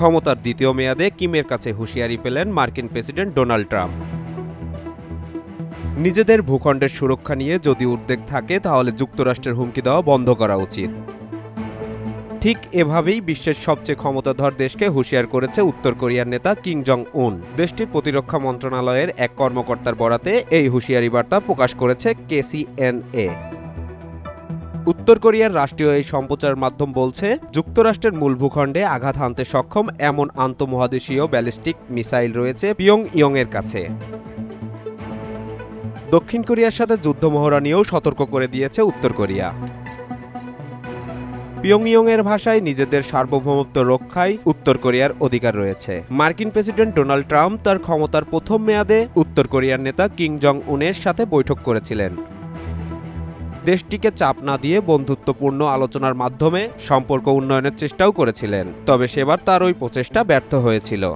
ক্ষমতার দ্বিতীয় মেয়াদে কিমের কাছে হুঁশিয়ারি পেলেন মার্কিন প্রেসিডেন্ট ডোনাল্ড ট্রাম্প। নিজেদের ভূখণ্ডের সুরক্ষা নিয়ে যদি উদ্বেগ থাকে তাহলে যুক্তরাষ্ট্রের হুমকি দেওয়া বন্ধ করা উচিত। ঠিক এভাবেই বিশ্বের সবচেয়ে ক্ষমতাধর দেশকে হুঁশিয়ার করেছে উত্তর কোরিয়ার নেতা কিম জং উন। দেশটির প্রতিরক্ষা মন্ত্রণালয়ের এক কর্মকর্তার বরাতে এই হুঁশিয়ারি বার্তা প্রকাশ করেছে KCNA। উত্তর কোরিয়ার রাষ্ট্রীয় এই সম্প্রচার মাধ্যম বলছে, যুক্তরাষ্ট্রের মূল ভূখণ্ডে আঘাত হানতে সক্ষম এমন আন্তঃমহাদেশীয় ব্যালিস্টিক মিসাইল রয়েছে পিয়ংইয়ংয়ের কাছে। দক্ষিণ কোরিয়ার সাথে যুদ্ধ মহড়া নিয়েও সতর্ক করে দিয়েছে উত্তর কোরিয়া। পিয়ংইয়ংয়ের ভাষায় নিজেদের সার্বভৌমত্ব রক্ষায় উত্তর কোরিয়ার অধিকার রয়েছে। মার্কিন প্রেসিডেন্ট ডোনাল্ড ট্রাম্প তার ক্ষমতার প্রথম মেয়াদে উত্তর কোরিয়ার নেতা কিম জং উনের সাথে বৈঠক করেছিলেন। দেশটিকে চাপ না দিয়ে বন্ধুত্বপূর্ণ আলোচনার মাধ্যমে সম্পর্ক উন্নয়নের চেষ্টাও করেছিলেন, তবে সেবার তার ওই প্রচেষ্টা ব্যর্থ হয়েছিল।